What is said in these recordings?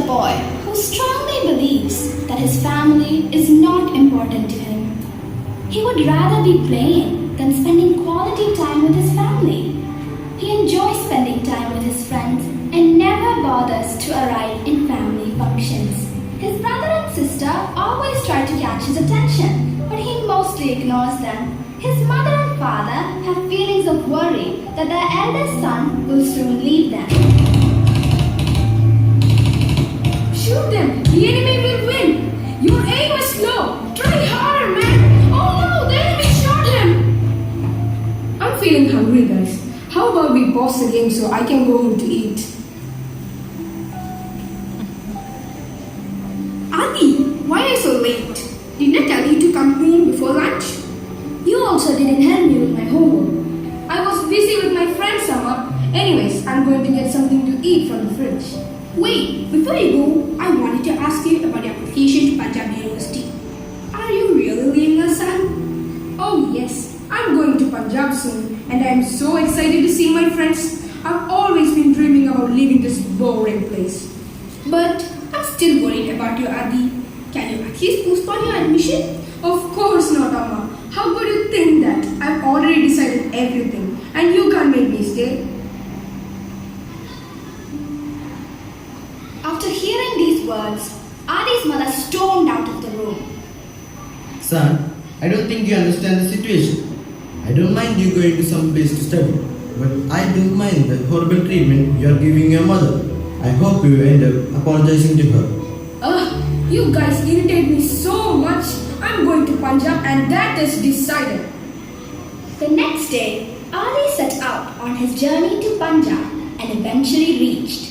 boy who strongly believes that his family is not important to him. He would rather be playing than spending quality time with his family. He enjoys spending time with his friends and never bothers to arrive in family functions. His brother and sister always try to catch his attention, but he mostly ignores them. His mother and father have feelings of worry that their eldest son will soon leave them. Shoot them! The enemy will win! Your aim was low! Try harder, man! Oh no! The enemy shot him! I'm feeling hungry, guys. How about we pause the game so I can go home to eat? Adi, why are you so late? Didn't I tell you to come home before lunch? You also didn't help me with my homework. I was busy with my friend Sama. Anyways, I'm going to get something to eat from the fridge. Wait, before you go, I wanted to ask you about your application to Punjab University. Are you really leaving us, son? Oh yes, I'm going to Punjab soon, and I'm so excited to see my friends. I've always been dreaming about leaving this boring place. But I'm still worried about you, Adi. Can you at least postpone your admission? Of course not, Amma. How could you think that? I've already decided everything, and you can't make me stay. After hearing these words, Adi's mother stormed out of the room. Son, I don't think you understand the situation. I don't mind you going to some place to study, but I don't mind the horrible treatment you are giving your mother. I hope you end up apologizing to her. Ugh, you guys irritate me so much. I'm going to Punjab and that is decided. The next day, Adi set out on his journey to Punjab and eventually reached.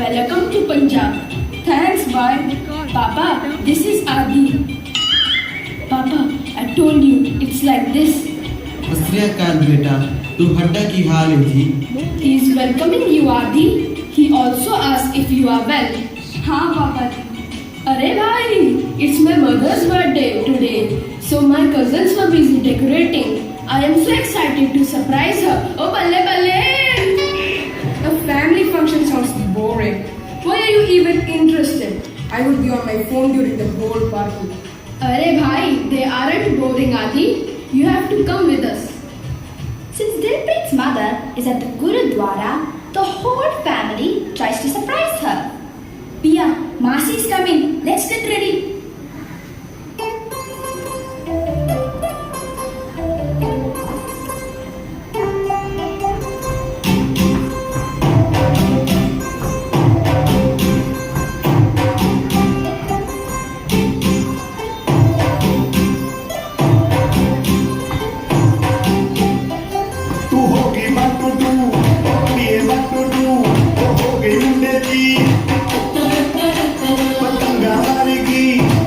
Welcome to Punjab. Thanks, bye. Papa, this is Adi. Papa, I told you, it's like this. Asriyakal beta, tu hadda ki haal hai ji? He is welcoming you, Adi. He also asked if you are well. हाँ पापा जी. अरे भाई, it's my mother's birthday today, so my cousins were busy decorating. I am so excited to surprise her. Oh, balle balle! A family function sounds boring. Why are you even interested? I would be on my phone during the whole party. Arey bhai, they aren't boring, Adi. You have to come with us. Since Dilpreet's mother is at the Gurudwara, the whole family tries to surprise her. Pia, Masi is coming. Let's get ready. पतंगा मारेगी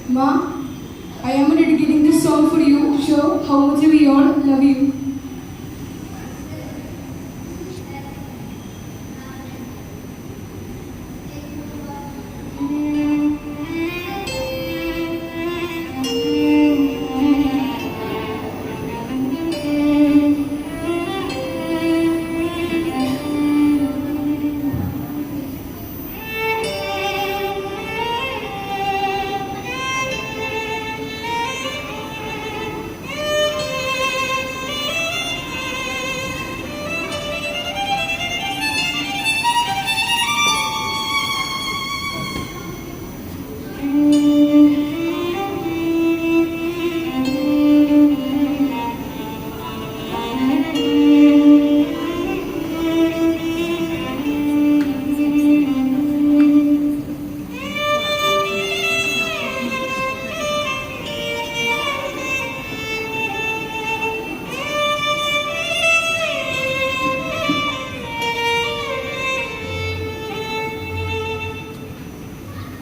Ma, I am dedicating this song for you to show how much we all love you.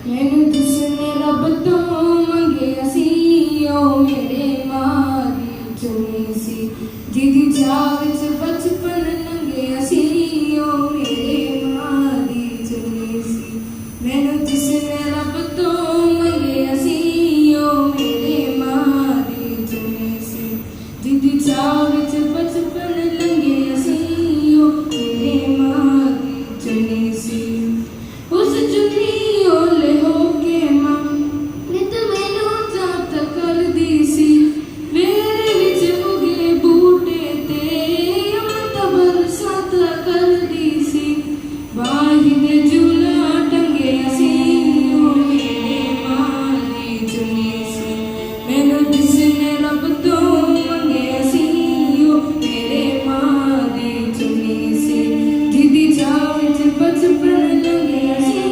मैंने जिसने रब तो मंगे असीओ मेरे मारी चुनी सी दीदी चाव च बचपन लंगे असीओ मेरे मारी चुनी सी मैंने जिसने रब तो मंगे असीओ मेरे मारी चुनी सी दीदी चाव च बचपन लंगे असीओ मेरे मारी चुनी सी उस चुनी ओले होके मां नित मैनू जात कर दी सी मेरे विच उगे बूटे ते अमृत बरसात कर दी सी बाही दे झूला टंगे सी ओ मेरे मारी चुनी सी मैनू जिसने रब तो मंगे सी ओ मेरे मारी चुनी सी दीदी चाव विच बचपन लंगे सी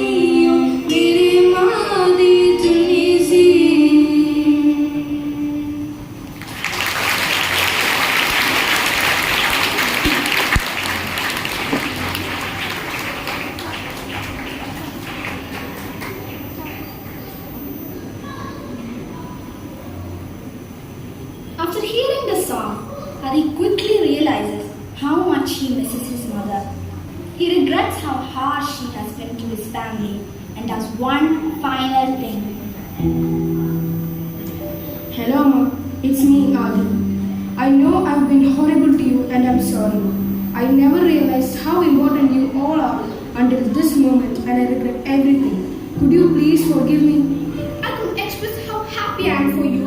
After hearing the song, Hari quickly realizes how much he misses his mother. He regrets how harsh she has been to his family and does one final thing. Hello, Ma. It's me, Adi. I know I've been horrible to you and I'm sorry. I never realized how important you all are until this moment and I regret everything. Could you please forgive me? I could express how happy I am for you.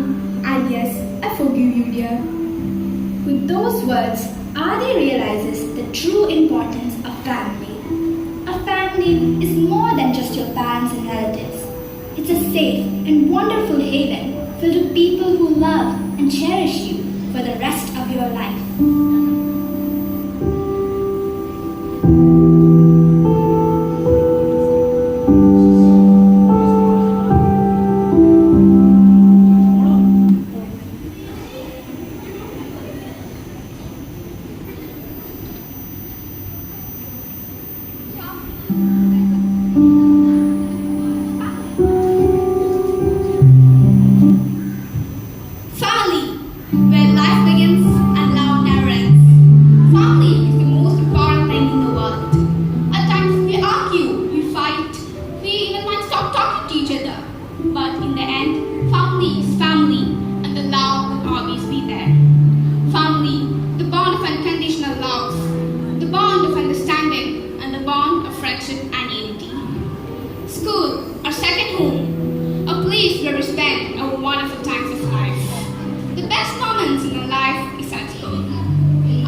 And yes, I forgive you, dear. With those words, Adi realizes the true importance of family. A family is more than just your parents and relatives. It's a safe and wonderful haven filled with people who love and cherish you for the rest of your life. Family, where life begins and love never ends. Family is the most important thing in the world. At times we argue, we fight, we even might stop talking to each other. But in the end, family is family and the love will always be there. Family, the bond of unconditional love, the bond of understanding and the bond of friendship and unity. School, our second home, a place where we spend our wonderful times of life. The best moments in our life is at school.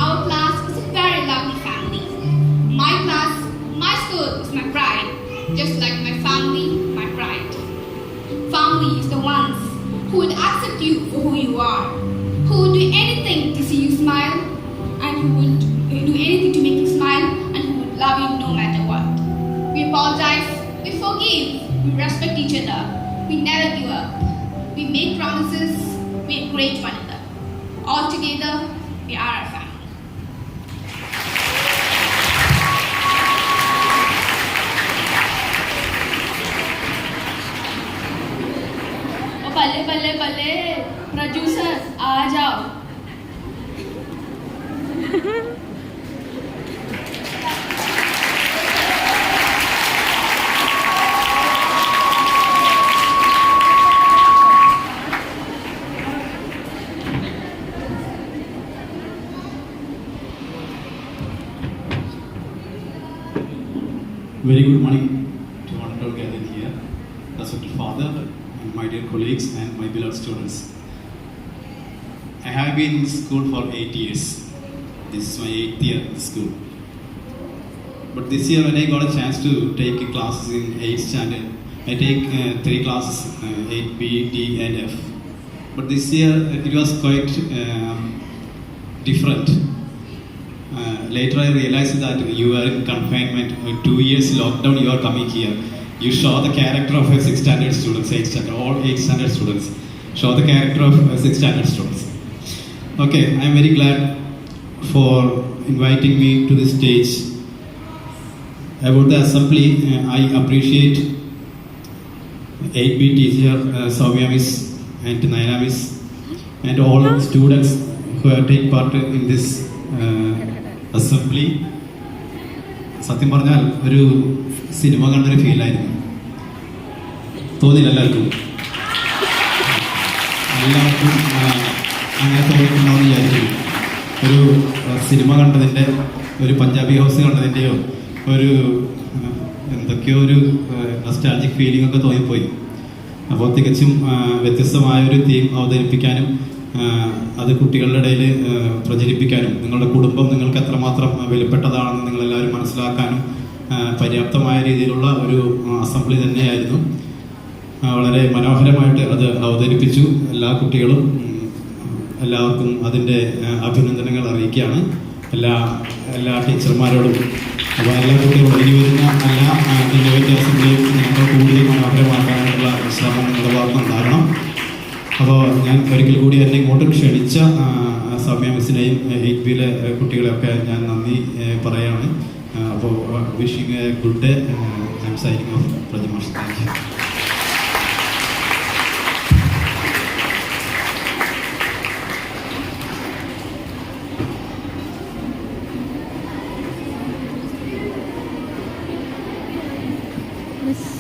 Our class is a very lovely family. My class, my school is my pride, just like my family, my pride. Family is the ones who would accept you for who you are, who would do anything to see you smile, and who would do anything to make you smile, and who would love you no matter what. We apologize, we forgive, we respect each other, we never give up. We make promises, we encourage one another. All together, we are our family. बल्ले बल्ले बल्ले producer आ जाओ. Very good morning to all and all gathered here, respected father, and my dear colleagues, and my beloved students. I have been in school for 8 years. This is my 8th year in school. But this year, when I got a chance to take classes in 8th standard, I take 3 classes, 8B, D, and F. But this year, it was quite different. Later I realized that you are in confinement, 2 years lockdown, you are coming here. You show the character of a 6th standard students, 8th standard, all 8th standard students. Show the character of 6th standard students. Okay, I am very glad for inviting me to this stage. About the assembly, I appreciate 8B teacher Soumya Miss and Naina Miss and all students who have taken part in this assembly. സത്യം പറഞ്ഞാൽ ഒരു cinema കണ്ടൊരു ഫീലായിരുന്നു. തോന്നില്ല എല്ലാവർക്കും? എല്ലാവർക്കും അങ്ങനെ തോന്നിയിട്ടുണ്ടാവുമെന്ന് വിചാരിക്കും. ഒരു സിനിമ കണ്ടതിൻ്റെ, ഒരു പഞ്ചാബി ഹൗസ് കണ്ടതിൻ്റെയോ ഒരു എന്തൊക്കെയോ ഒരു നൊസ്റ്റാൾജിക് ഫീലിംഗ് ഒക്കെ തോന്നിപ്പോയി. അപ്പോൾ തികച്ചും വ്യത്യസ്തമായ ഒരു തീം അവതരിപ്പിക്കാനും അത് കുട്ടികളുടെ ഇടയിൽ പ്രചരിപ്പിക്കാനും നിങ്ങളുടെ കുടുംബം നിങ്ങൾക്ക് എത്രമാത്രം വിലപ്പെട്ടതാണെന്ന് നിങ്ങളെല്ലാവരും മനസ്സിലാക്കാനും പര്യാപ്തമായ രീതിയിലുള്ള ഒരു അസംബ്ലി തന്നെയായിരുന്നു. വളരെ മനോഹരമായിട്ട് അത് അവതരിപ്പിച്ചു. എല്ലാ കുട്ടികളും എല്ലാവർക്കും അതിൻ്റെ അഭിനന്ദനങ്ങൾ അറിയിക്കുകയാണ്. എല്ലാ ടീച്ചർമാരോടും. അപ്പോൾ എല്ലാ കുട്ടികളും ഇനി വരുന്ന എല്ലാ ഇന്നോവേറ്റീവ് അസംബ്ലിയും ഞങ്ങൾ കൂടുതൽ മനോഹരമാക്കാനുള്ള ശ്രമം നിങ്ങളുടെ ഭാഗത്ത് ഉണ്ടാകണം. അപ്പോൾ ഞാൻ ഒരിക്കൽ കൂടി എന്നെ ഇങ്ങോട്ട് ക്ഷണിച്ച സൗമ്യ മിസ്സിനെയും 8Bയിലെ കുട്ടികളെയൊക്കെ ഞാൻ നന്ദി പറയാണ്. അപ്പോൾ wishing a good day. I am signing off പ്രജിമാഷ്. Thank you. Miss